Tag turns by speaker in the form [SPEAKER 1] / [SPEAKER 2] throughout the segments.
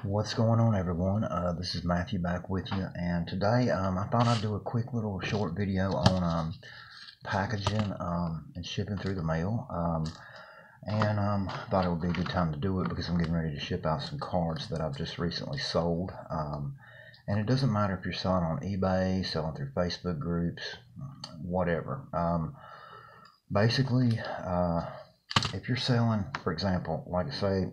[SPEAKER 1] What's going on, everyone? This is Matthew back with you, and today I thought I'd do a quick little short video on packaging and shipping through the mail. And thought it would be a good time to do it because I'm getting ready to ship out some cards that I've just recently sold. And it doesn't matter if you're selling on eBay, selling through Facebook groups, whatever. Basically, if you're selling, for example, like say,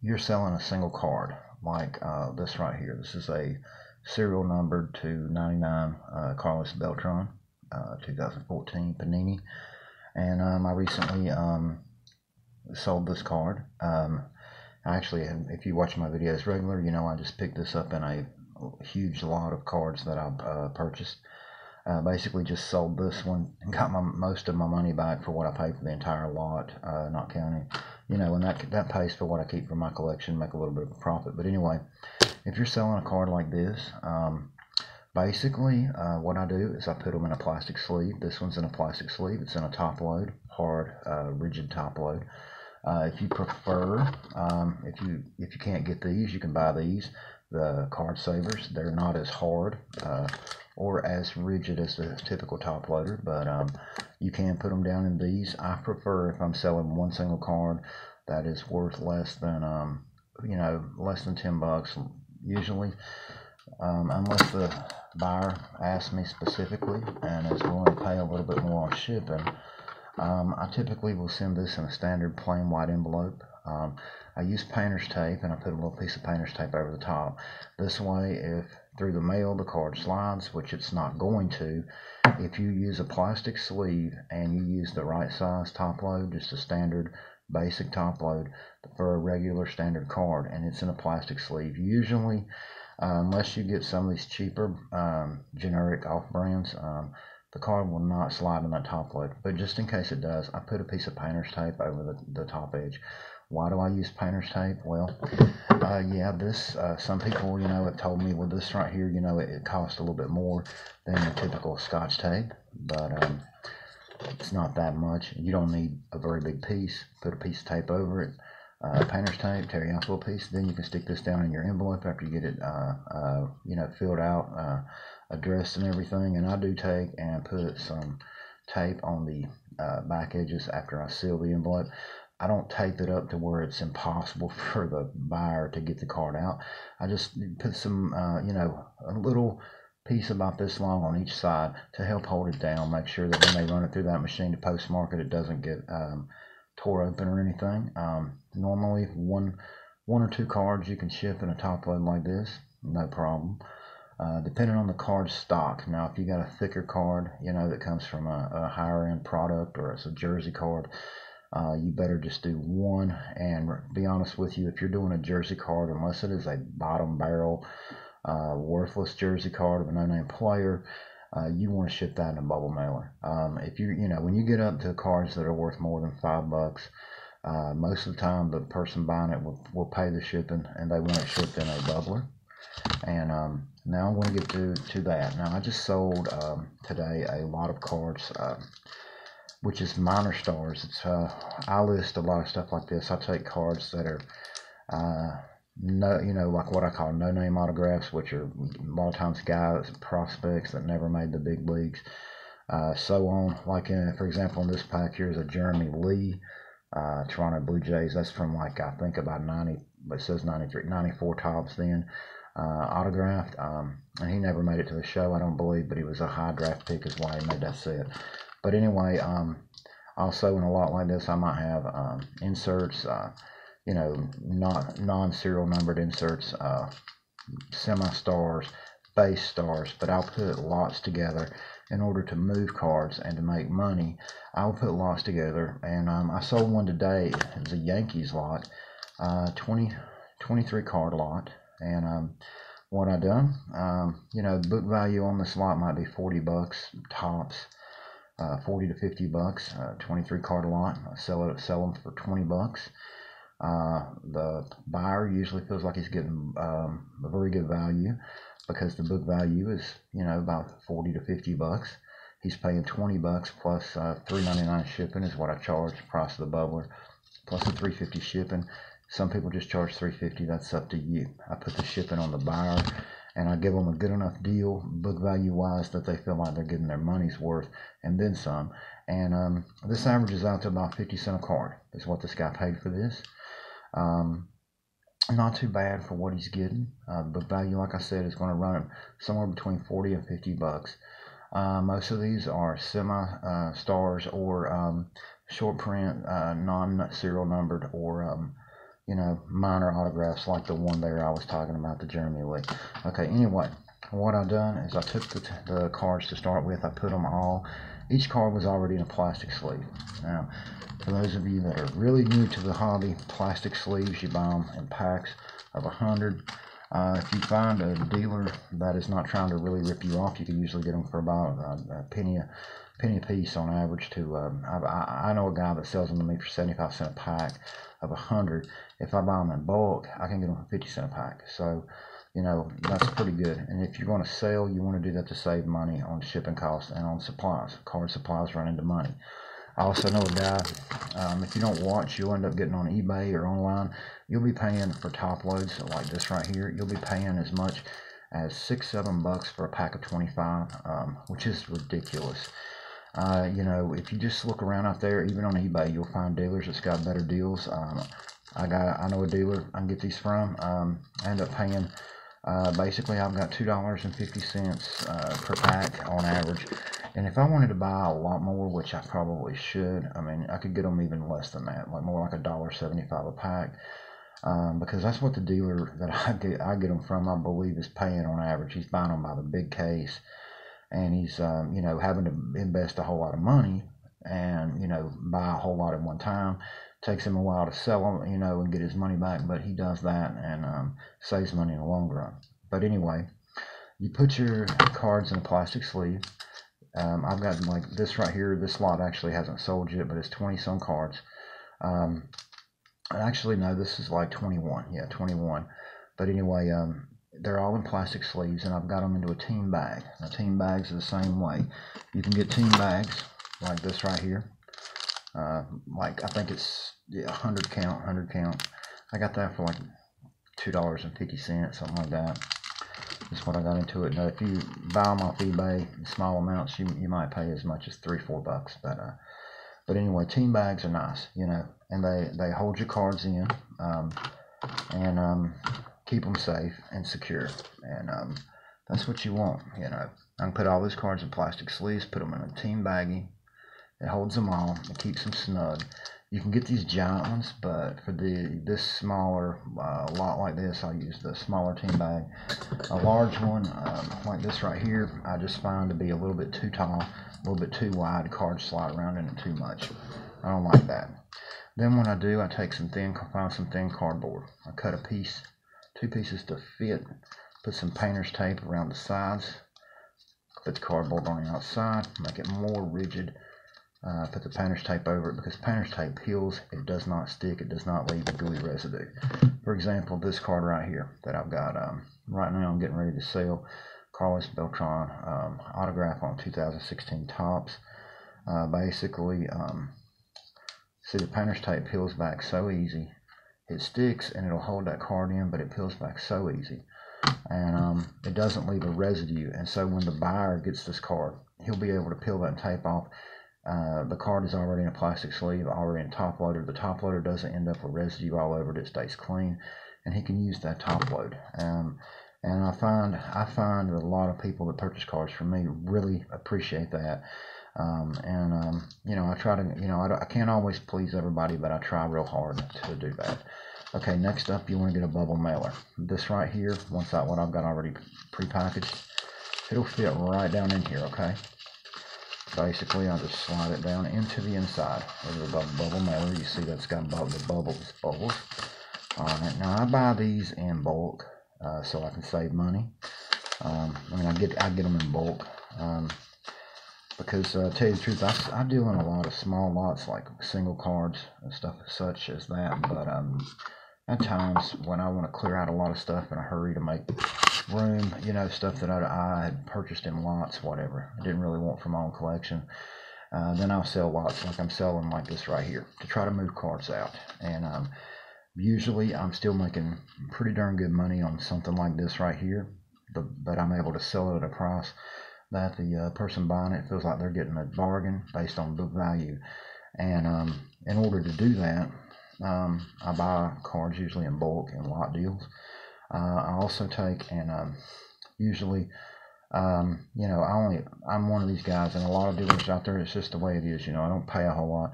[SPEAKER 1] you're selling a single card like this right here. This is a serial numbered to 99 Carlos Beltran 2014 Panini, and I recently sold this card. Actually, if you watch my videos regular, you know I just picked this up in a huge lot of cards that I've purchased. Basically just sold this one and got most of my money back for what I paid for the entire lot, not counting, and that pays for what I keep for my collection, make a little bit of a profit. But anyway, if you're selling a card like this, basically what I do is I put them in a plastic sleeve. This one's in a plastic sleeve. It's in a top load, hard, rigid top load. If you prefer, if you can't get these, you can buy these. The card savers, they're not as hard or as rigid as the typical top loader, but you can put them down in these. I prefer, if I'm selling one single card that is worth less than less than $10 usually, unless the buyer asks me specifically and is willing to pay a little bit more on shipping. I typically will send this in a standard plain white envelope. I use painter's tape, and I put a little piece of painter's tape over the top. This way, if through the mail the card slides, which it's not going to, if you use a plastic sleeve and you use the right size top load, just a standard basic top load for a regular standard card, and it's in a plastic sleeve, usually, unless you get some of these cheaper generic off brands, the card will not slide in that top load. But just in case it does, I put a piece of painter's tape over the top edge. Why do I use painter's tape? Well, yeah, this, some people, have told me, well, this right here, it costs a little bit more than the typical Scotch tape, but it's not that much. You don't need a very big piece. Put a piece of tape over it. Painter's tape, tear off a little piece, then you can stick this down in your envelope after you get it, filled out, addressed and everything. And I do take and put some tape on the back edges after I seal the envelope. I don't tape it up to where it's impossible for the buyer to get the card out. I just put some, a little piece about this long on each side to help hold it down, make sure that when they run it through that machine to postmark it doesn't get tore open or anything. Normally one or two cards you can ship in a top load like this, no problem. Depending on the card stock. Now, if you got a thicker card, that comes from a higher end product, or it's a jersey card, you better just do one. And be honest with you, if you're doing a jersey card, unless it is a bottom barrel, worthless jersey card of a no-name player, you want to ship that in a bubble mailer. If when you get up to cards that are worth more than $5, most of the time the person buying it will pay the shipping, and they want it shipped in a bubbler. And now I'm going to get to that. Now, I just sold today a lot of cards, which is minor stars. It's I list a lot of stuff like this. I take cards that are like what I call no-name autographs, which are a lot of times guys, prospects that never made the big leagues, so on. Like, for example, in this pack, here's a Jeremy Lee, Toronto Blue Jays. That's from, like, I think about 90, but it says 93, 94 tops then, autographed. And he never made it to the show, I don't believe, but he was a high draft pick is why he made that set. But anyway, also in a lot like this, I might have inserts, not non-serial numbered inserts, semi-stars, base stars, but I'll put lots together in order to move cards and to make money. I'll put lots together, and I sold one today. It was a Yankees lot, 23 card lot, and what I done, book value on this lot might be $40 tops. 40 to $50, 23 card lot. I sell them for $20. The buyer usually feels like he's getting a very good value because the book value is, about 40 to $50. He's paying $20 plus $3.99 shipping is what I charge, price of the bubbler, plus the $3.50 shipping. Some people just charge $3.50. That's up to you. I put the shipping on the buyer, and I give them a good enough deal, book value wise, that they feel like they're getting their money's worth and then some. And this averages out to about 50 cents a card is what this guy paid for this. Not too bad for what he's getting. Book value, like I said, is going to run him somewhere between 40 and 50 bucks. Most of these are semi stars or short print, non-serial numbered, or minor autographs like the one there I was talking about, the Jeremy Lee. Okay, anyway, what I've done is I took the cards to start with. I put them all. Each card was already in a plastic sleeve. Now, for those of you that are really new to the hobby, plastic sleeves, you buy them in packs of 100. If you find a dealer that is not trying to really rip you off, you can usually get them for about a penny a piece on average. I know a guy that sells them to me for 75 cents a pack of 100. If I buy them in bulk, I can get them for 50 cents a pack. So, that's pretty good. And if you're going to sell, you want to do that to save money on shipping costs and on supplies. Card supplies run into money. I also know a guy, if you don't watch, you'll end up getting on eBay or online. You'll be paying for top loads like this right here. You'll be paying as much as $6-7 bucks for a pack of 25, which is ridiculous. If you just look around out there, even on eBay, you'll find dealers that's got better deals. I know a dealer I can get these from. I end up paying, basically I've got $2.50 per pack on average. And if I wanted to buy a lot more, which I probably should, I mean, I could get them even less than that, like more like $1.75 a pack, because that's what the dealer that I get them from, I believe, is paying on average. He's buying them by the big case, and he's having to invest a whole lot of money and buy a whole lot at one time. Takes him a while to sell them, and get his money back, but he does that and saves money in the long run. But anyway, you put your cards in a plastic sleeve. I've got like this right here. This lot actually hasn't sold yet, but it's 20 some cards. Actually, no, this is like 21. Yeah, 21. But anyway, they're all in plastic sleeves, and I've got them into a team bag. Now, team bags are the same way. You can get team bags like this right here. Like I think it's 100 count. I got that for like $2.50, something like that. That's what I got into it. Now, if you buy them off eBay in small amounts, you might pay as much as $3-4 bucks. But anyway, team bags are nice, and they hold your cards in, and keep them safe and secure. And that's what you want, I can put all these cards in plastic sleeves, put them in a team baggie. It holds them all. It keeps them snug. You can get these giant ones, but for this smaller lot like this, I'll use the smaller team bag. A large one like this right here, I just find to be a little bit too tall, a little bit too wide. Cards slide around in it too much. I don't like that. Then what I do, I take find some thin cardboard. I cut a piece, 2 pieces to fit. Put some painter's tape around the sides. Put the cardboard on the outside, make it more rigid. Put the painter's tape over it, because painter's tape peels. It does not stick. It does not leave a gooey residue. For example, this card right here that I've got right now, I'm getting ready to sell. Carlos Beltran autograph on 2016 Topps. Basically, see, the painter's tape peels back so easy. It sticks and it'll hold that card in, but it peels back so easy, and it doesn't leave a residue. And so when the buyer gets this card, he'll be able to peel that tape off. The card is already in a plastic sleeve, already in top loader. The top loader doesn't end up with residue all over it. It stays clean, and he can use that top load. And I find that a lot of people that purchase cards from me really appreciate that. I try to, I can't always please everybody, but I try real hard to do that. Okay, next up, you want to get a bubble mailer. This right here, what I've got already prepackaged, it'll fit right down in here. Okay. Basically, I'll just slide it down into the inside of the bubble mailer. You see that's got the bubbles on it. Now, I buy these in bulk so I can save money. I get them in bulk because, to tell you the truth, I deal in a lot of small lots, like single cards and stuff such as that. But at times, when I want to clear out a lot of stuff in a hurry to make room, stuff that I had purchased in lots, whatever I didn't really want for my own collection, then I'll sell lots, like I'm selling like this right here, to try to move cards out. And Usually I'm still making pretty darn good money on something like this right here, but I'm able to sell it at a price that the person buying it feels like they're getting a bargain based on book value. And in order to do that, I buy cards usually in bulk and lot deals. I also take and usually, I'm one of these guys, and a lot of dealers out there, it's just the way it is. I don't pay a whole lot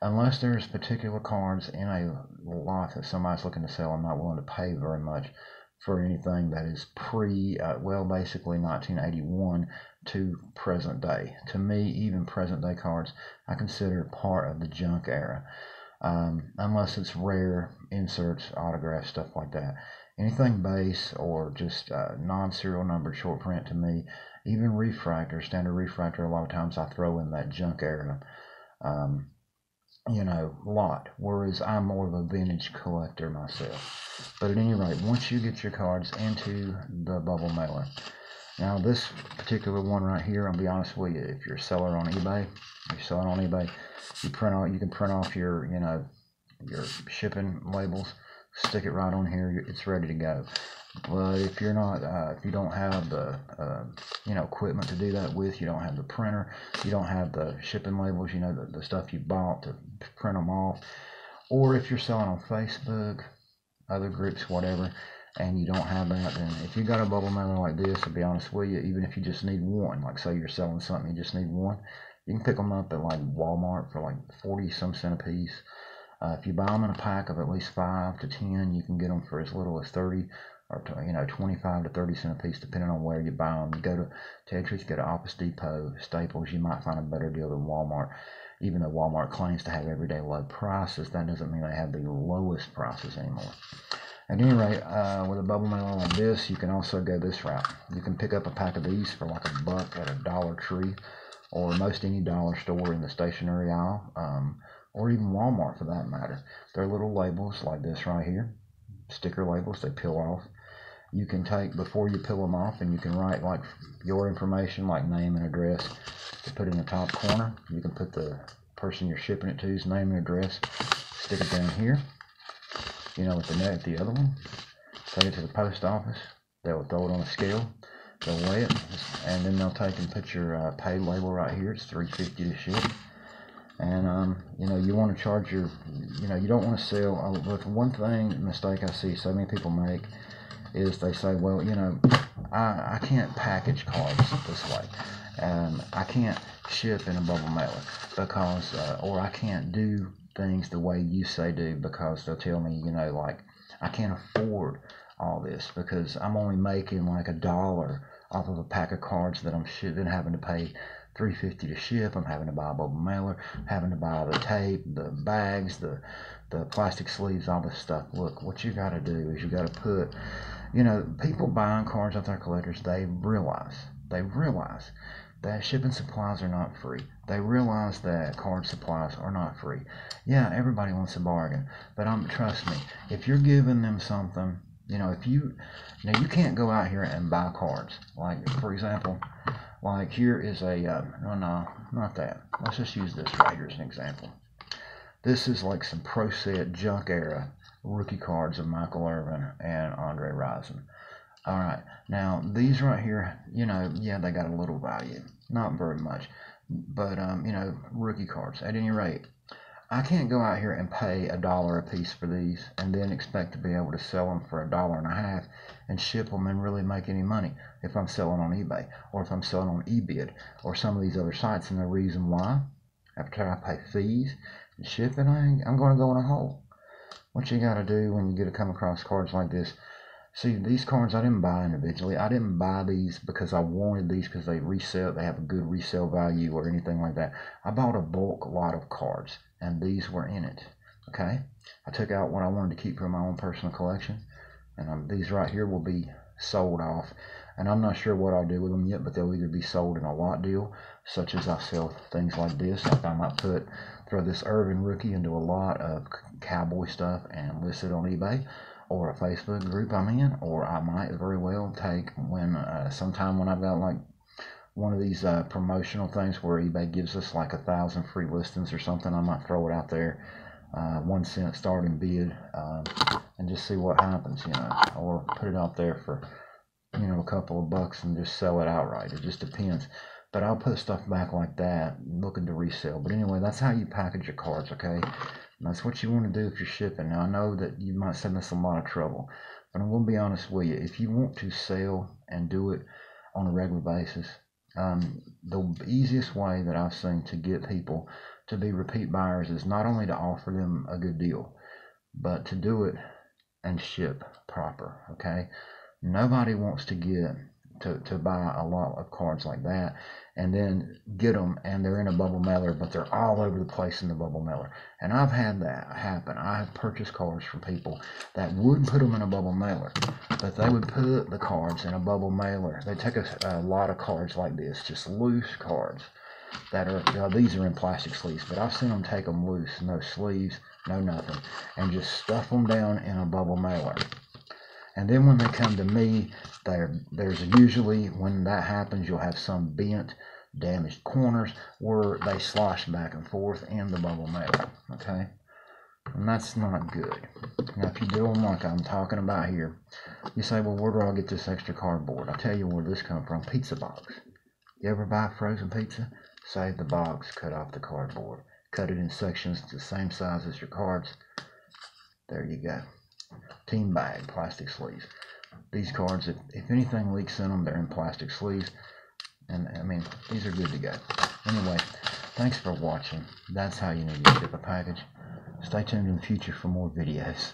[SPEAKER 1] unless there's particular cards in a lot that somebody's looking to sell. I'm not willing to pay very much for anything that is basically 1981 to present day. To me, even present day cards, I consider part of the junk era, unless it's rare inserts, autographs, stuff like that. Anything base or just non-serial numbered short print, to me, even refractor, standard refractor, a lot of times I throw in that junk era lot, whereas I'm more of a vintage collector myself. But at any rate, once you get your cards into the bubble mailer, now this particular one right here, I'll be honest with you, if you're a seller on eBay, you can print off your shipping labels, stick it right on here, it's ready to go. But if you're not, if you don't have the, equipment to do that with, you don't have the printer, you don't have the shipping labels, the stuff you bought to print them off, or if you're selling on Facebook, other groups, whatever, and you don't have that, then if you got a bubble mailer like this, to be honest with you, even if you just need one, like say you're selling something, you just need one, you can pick them up at like Walmart for like 40 some cent a piece. If you buy them in a pack of at least 5 to 10, you can get them for as little as 30 or 25 to 30 cent a piece, depending on where you buy them. You go to Tetris, go to Office Depot, Staples, you might find a better deal than Walmart. Even though Walmart claims to have everyday low prices, that doesn't mean they have the lowest prices anymore. At any rate, with a bubble mailer like this, you can also go this route. You can pick up a pack of these for like $1 at a Dollar Tree, or most any dollar store in the stationery aisle, or even Walmart for that matter. They're little labels like this right here, sticker labels, they peel off. You can take, before you peel them off, and you can write like your information, like name and address, to put in the top corner. You can put the person you're shipping it to's name and address, stick it down here, with the other one, take it to the post office, they'll throw it on a scale, they'll weigh it, and then they'll take and put your paid label right here. It's $3.50 to ship. And you want to charge your, you don't want to sell. Look, one mistake I see so many people make is they say, well, I can't package cards this way, I can't ship in a bubble mailer because, or I can't do things the way you say do, because they'll tell me, like, I can't afford all this because I'm only making like $1 off of a pack of cards that I'm having to pay $3.50 to ship. I'm having to buy a bubble mailer, having to buy the tape, the bags, the plastic sleeves, all this stuff. Look, what you got to do is you got to put, people buying cards off their collectors, they realize that shipping supplies are not free. They realize that card supplies are not free. Yeah, everybody wants a bargain, but trust me, if you're giving them something, if you can't go out here and buy cards. Like, for example, like here is a, no, not that. Let's just use this right here as an example. This is like some pro set junk era rookie cards of Michael Irvin and Andre Rison. All right, now these right here, yeah, they got a little value, not very much, but rookie cards. At any rate, I can't go out here and pay $1 a piece for these and then expect to be able to sell them for $1.50 and ship them and really make any money if I'm selling on eBay or if I'm selling on eBid or some of these other sites. And the reason why, after I pay fees and shipping, I'm going to go in a hole. What you got to do when you get to come across cards like this, see, these cards I didn't buy individually. I didn't buy these because I wanted these because they resell, they have a good resale value or anything like that. I bought a bulk lot of cards, and these were in it. Okay, I took out what I wanted to keep for my own personal collection, and these right here will be sold off. And I'm not sure what I'll do with them yet, but they'll either be sold in a lot deal, such as I sell things like this. I might throw this Irvin rookie into a lot of cowboy stuff and list it on eBay or a Facebook group I'm in, or I might very well take sometime when I've got like one of these promotional things where eBay gives us like 1,000 free listings or something, I might throw it out there 1 cent starting bid, and just see what happens, or put it out there for, a couple of bucks and just sell it outright. It just depends. But I'll put stuff back like that, looking to resell. But anyway, that's how you package your cards, okay? And that's what you want to do if you're shipping. Now, I know that you might save us a lot of trouble, but I'm going to be honest with you. If you want to sell and do it on a regular basis, the easiest way that I've seen to get people to be repeat buyers is not only to offer them a good deal, but to do it and ship proper, okay? Nobody wants to get to buy a lot of cards like that and then get them and they're in a bubble mailer, but they're all over the place in the bubble mailer. And I've had that happen. I have purchased cards from people that would put them in a bubble mailer, but they would put the cards in a bubble mailer. They take a lot of cards like this, just loose cards that are, these are in plastic sleeves, but I've seen them take them loose, no sleeves, no nothing, and just stuff them down in a bubble mailer. And then when they come to me, there's usually, when that happens, you'll have some bent, damaged corners where they slosh back and forth in the bubble mailer, okay? And that's not good. Now, if you do them like I'm talking about here, you say, well, where do I get this extra cardboard? I'll tell you where this comes from, pizza box. You ever buy frozen pizza? Save the box, cut off the cardboard. Cut it in sections the same size as your cards. There you go. Team bag, plastic sleeves. These cards, if anything leaks in them, they're in plastic sleeves. And I mean, these are good to go. Anyway, thanks for watching. That's how you need to ship a package. Stay tuned in the future for more videos.